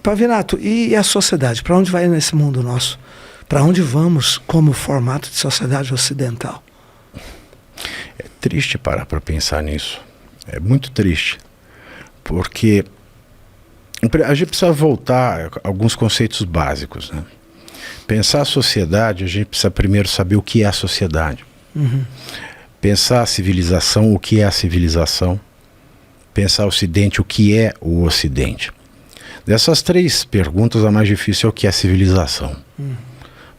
Pavinato, e a sociedade? Para onde vai nesse mundo nosso? Para onde vamos como formato de sociedade ocidental? É triste parar para pensar nisso. É muito triste. Porque a gente precisa voltar a alguns conceitos básicos, né? Pensar a sociedade, a gente precisa primeiro saber o que é a sociedade. Uhum. Pensar a civilização, o que é a civilização. Pensar o Ocidente, o que é o Ocidente. Dessas três perguntas, a mais difícil é o que é a civilização.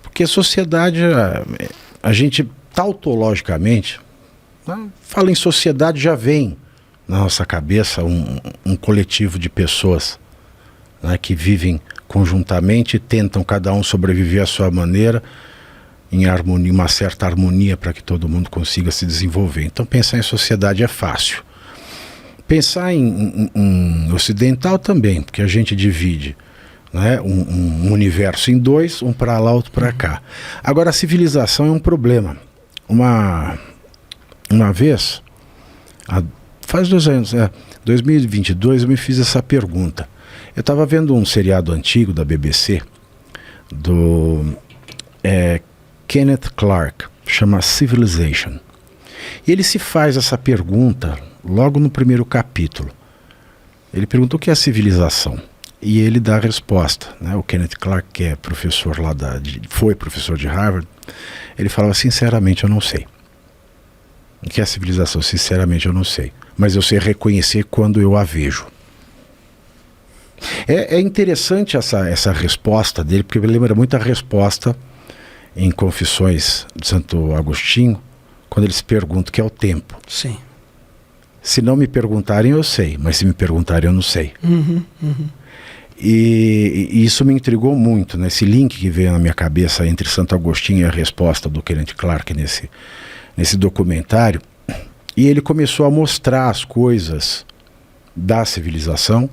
Porque a sociedade, a gente tautologicamente, fala em sociedade, já vem na nossa cabeça um coletivo de pessoas, né, que vivem conjuntamente e tentam cada um sobreviver à sua maneira, em harmonia, uma certa harmonia para que todo mundo consiga se desenvolver. Então pensar em sociedade é fácil. Pensar em ocidental também, porque a gente divide, né, um universo em dois, um para lá, outro para cá. Agora a civilização é um problema. Uma vez, faz 2 anos, 2022, eu me fiz essa pergunta. Eu estava vendo um seriado antigo da BBC, do Kenneth Clark, chama Civilization. E ele se faz essa pergunta logo no primeiro capítulo. Ele perguntou o que é a civilização. E ele dá a resposta, né? O Kenneth Clark, que é professor lá foi professor de Harvard, ele falava: sinceramente eu não sei. O que é a civilização? Sinceramente eu não sei. Mas eu sei reconhecer quando eu a vejo. É interessante essa resposta dele, porque me lembra muito a resposta em Confissões de Santo Agostinho, quando ele se pergunta o que é o tempo. Sim. Se não me perguntarem, eu sei, mas se me perguntarem, eu não sei. Uhum. E isso me intrigou muito, né? Esse link que veio na minha cabeça entre Santo Agostinho e a resposta do Kenneth Clark nesse documentário. E ele começou a mostrar as coisas da civilização,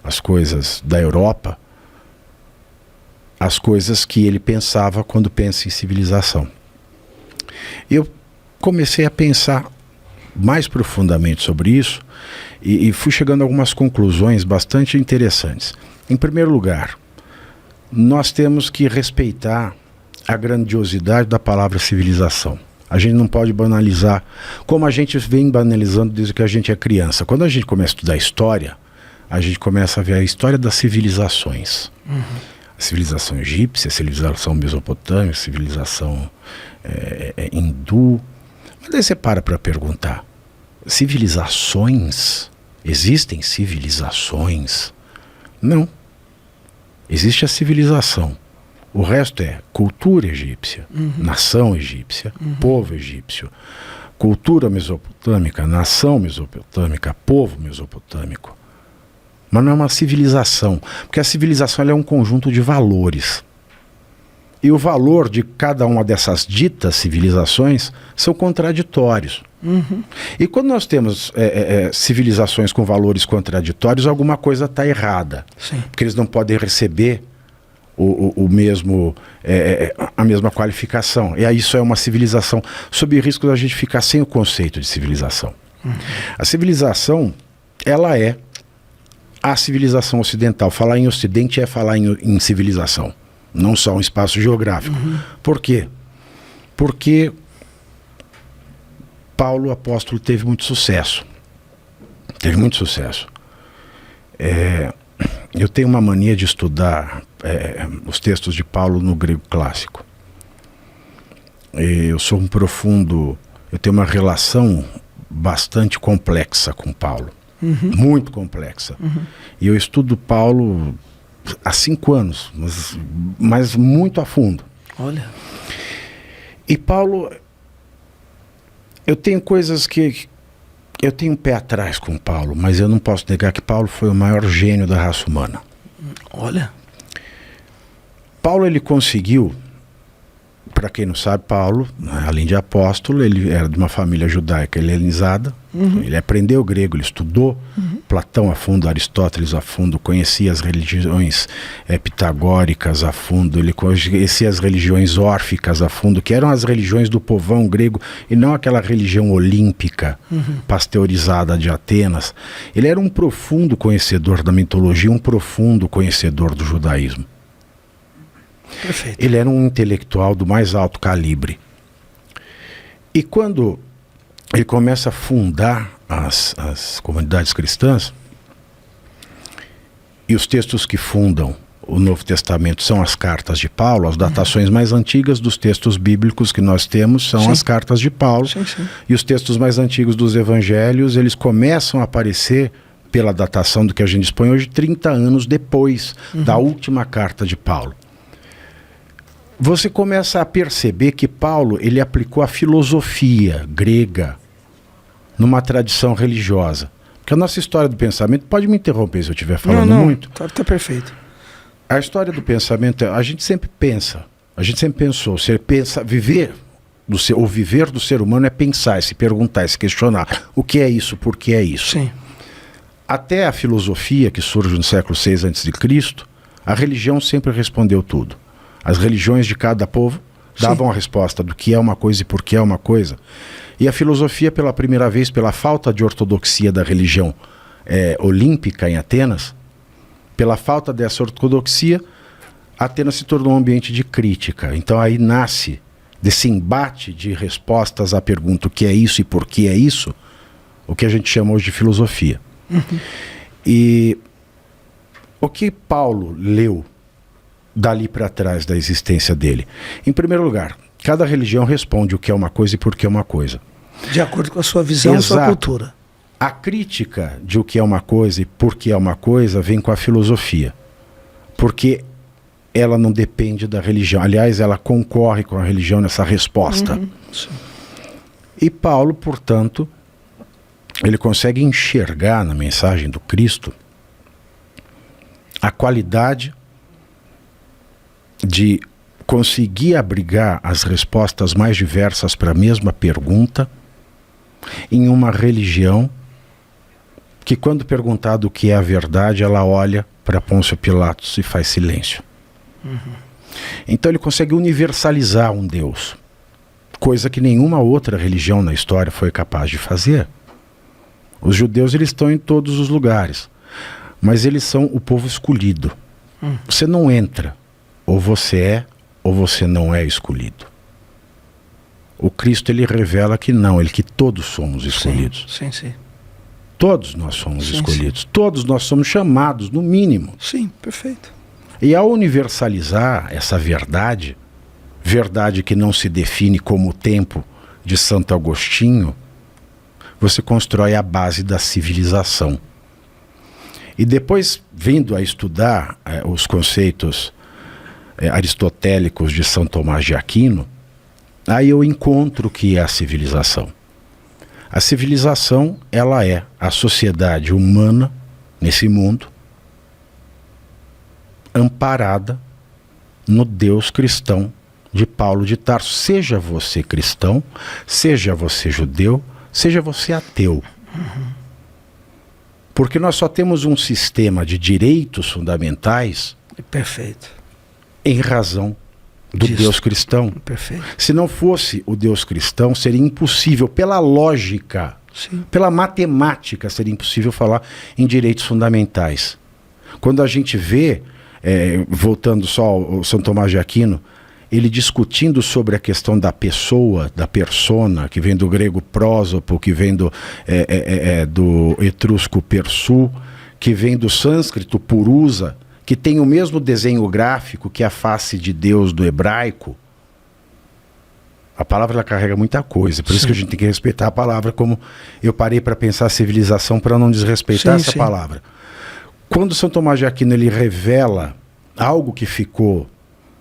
as coisas da Europa, as coisas que ele pensava quando pensa em civilização. Eu comecei a pensar mais profundamente sobre isso e fui chegando a algumas conclusões bastante interessantes. Em primeiro lugar, nós temos que respeitar a grandiosidade da palavra civilização. A gente não pode banalizar, como a gente vem banalizando desde que a gente é criança. Quando a gente começa a estudar história, a gente começa a ver a história das civilizações. A civilização egípcia, a civilização mesopotâmica, a civilização hindu. Mas daí você para perguntar, civilizações? Existem civilizações? Não. Existe a civilização. O resto é cultura egípcia, nação egípcia, povo egípcio, cultura mesopotâmica, nação mesopotâmica, povo mesopotâmico. Mas não é uma civilização, porque a civilização ela é um conjunto de valores. E o valor de cada uma dessas ditas civilizações são contraditórios. E quando nós temos civilizações com valores contraditórios, alguma coisa está errada. Sim. Porque eles não podem receber a mesma qualificação. E aí isso é uma civilização, sob risco da gente ficar sem o conceito de civilização. A civilização, ela é a civilização ocidental. Falar em Ocidente é falar em civilização, não só um espaço geográfico. Por quê? Porque Paulo, o apóstolo, teve muito sucesso. Teve muito sucesso. Eu tenho uma mania de estudar os textos de Paulo no grego clássico. Eu sou eu tenho uma relação bastante complexa com Paulo. Muito complexa. E eu estudo Paulo há 5 anos, mas muito a fundo. Olha. E Paulo, eu tenho coisas que eu tenho um pé atrás com Paulo, mas eu não posso negar que Paulo foi o maior gênio da raça humana. Olha. Paulo, ele conseguiu, para quem não sabe, Paulo, além de apóstolo, ele era de uma família judaica helenizada. Ele aprendeu grego, ele estudou Platão a fundo, Aristóteles a fundo, conhecia as religiões pitagóricas a fundo, ele conhecia as religiões órficas a fundo, que eram as religiões do povão grego, e não aquela religião olímpica, pasteurizada de Atenas. Ele era um profundo conhecedor da mitologia, um profundo conhecedor do judaísmo. Perfeito. Ele era um intelectual do mais alto calibre. E quando ele começa a fundar as comunidades cristãs, e os textos que fundam o Novo Testamento são as cartas de Paulo, as datações mais antigas dos textos bíblicos que nós temos são as cartas de Paulo, e os textos mais antigos dos evangelhos, eles começam a aparecer pela datação do que a gente dispõe hoje, 30 anos depois da última carta de Paulo. Você começa a perceber que Paulo, ele aplicou a filosofia grega numa tradição religiosa. Porque a nossa história do pensamento, pode me interromper se eu estiver falando muito. Tá perfeito. A história do pensamento, a gente sempre pensa, a gente sempre pensou, viver do ser humano é pensar, é se perguntar, é se questionar. O que é isso? Por que é isso? Sim. Até a filosofia, que surge no século VI a.C., a religião sempre respondeu tudo. As religiões de cada povo davam a resposta do que é uma coisa e por que é uma coisa. E a filosofia, pela primeira vez, pela falta de ortodoxia da religião olímpica em Atenas, pela falta dessa ortodoxia, Atenas se tornou um ambiente de crítica. Então aí nasce, desse embate de respostas à pergunta o que é isso e por que é isso, o que a gente chama hoje de filosofia. E o que Paulo leu dali para trás da existência dele? Em primeiro lugar, cada religião responde o que é uma coisa e por que é uma coisa. De acordo com a sua visão, a sua cultura. A crítica de o que é uma coisa e por que é uma coisa vem com a filosofia. Porque ela não depende da religião. Aliás, ela concorre com a religião nessa resposta. E Paulo, portanto, ele consegue enxergar na mensagem do Cristo a qualidade de conseguir abrigar as respostas mais diversas para a mesma pergunta em uma religião que, quando perguntado o que é a verdade, ela olha para Pôncio Pilatos e faz silêncio. Então ele consegue universalizar um Deus, coisa que nenhuma outra religião na história foi capaz de fazer. Os judeus, eles estão em todos os lugares, mas eles são o povo escolhido. Você não entra, ou você é, ou você não é escolhido. O Cristo, ele revela que não, que todos somos escolhidos. Sim. Todos nós somos escolhidos. Todos nós somos chamados, no mínimo. Sim, perfeito. E ao universalizar essa verdade, verdade que não se define como o tempo de Santo Agostinho, você constrói a base da civilização. E depois, vindo a estudar os conceitos aristotélicos de São Tomás de Aquino, aí eu encontro o que é a civilização. A civilização, ela é a sociedade humana nesse mundo amparada no Deus cristão de Paulo de Tarso. Seja você cristão, seja você judeu, seja você ateu. Porque nós só temos um sistema de direitos fundamentais em razão do Deus cristão. Se não fosse o Deus cristão, seria impossível, pela lógica, pela matemática, seria impossível falar em direitos fundamentais. Quando a gente vê, voltando só ao São Tomás de Aquino, ele discutindo sobre a questão da pessoa, da persona, que vem do grego prósopo, que vem do etrusco persu, que vem do sânscrito purusa, que tem o mesmo desenho gráfico que a face de Deus do hebraico. A palavra, ela carrega muita coisa, por isso que a gente tem que respeitar a palavra, como eu parei para pensar a civilização para não desrespeitar essa palavra. Quando São Tomás de Aquino, ele revela algo que ficou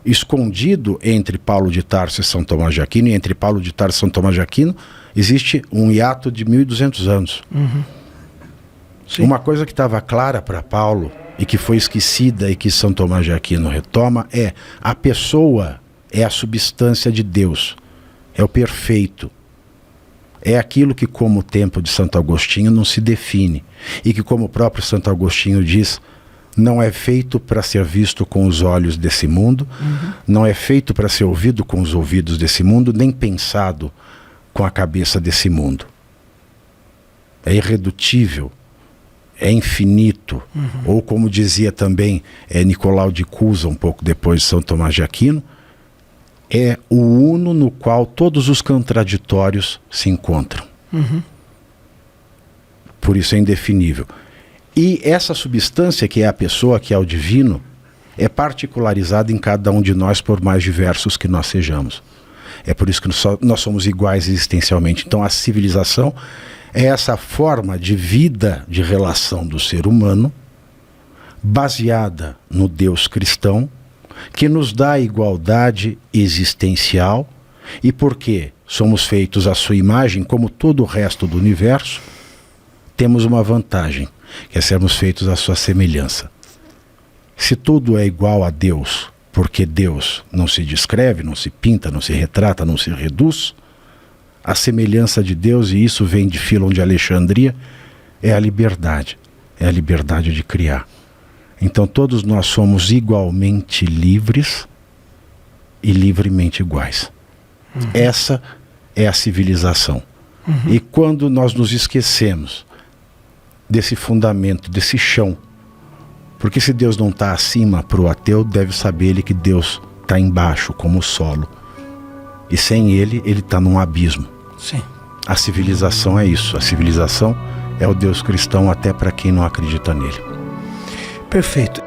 escondido entre Paulo de Tarso e São Tomás de Aquino, e entre Paulo de Tarso e São Tomás de Aquino existe um hiato de 1200 anos. Uma coisa que estava clara para Paulo e que foi esquecida e que São Tomás de Aquino retoma é: a pessoa é a substância de Deus, é o perfeito. É aquilo que, como o templo de Santo Agostinho, não se define. E que, como o próprio Santo Agostinho diz, não é feito para ser visto com os olhos desse mundo, não é feito para ser ouvido com os ouvidos desse mundo, nem pensado com a cabeça desse mundo. É irredutível, é infinito. Ou como dizia também Nicolau de Cusa, um pouco depois de São Tomás de Aquino, é o uno no qual todos os contraditórios se encontram. Por isso é indefinível. E essa substância, que é a pessoa, que é o divino, é particularizada em cada um de nós, por mais diversos que nós sejamos. É por isso que nós somos iguais existencialmente. Então a civilização é essa forma de vida, de relação do ser humano, baseada no Deus cristão, que nos dá a igualdade existencial, e porque somos feitos à sua imagem, como todo o resto do universo, temos uma vantagem, que é sermos feitos à sua semelhança. Se tudo é igual a Deus, porque Deus não se descreve, não se pinta, não se retrata, não se reduz, a semelhança de Deus, e isso vem de Filon de Alexandria, é a liberdade de criar. Então todos nós somos igualmente livres e livremente iguais. Essa é a civilização. E quando nós nos esquecemos desse fundamento, desse chão, porque se Deus não está acima para o ateu, deve saber ele que Deus está embaixo, como o solo. E sem ele está num abismo. Sim. A civilização é isso. A civilização é o Deus cristão, até para quem não acredita nele. Perfeito.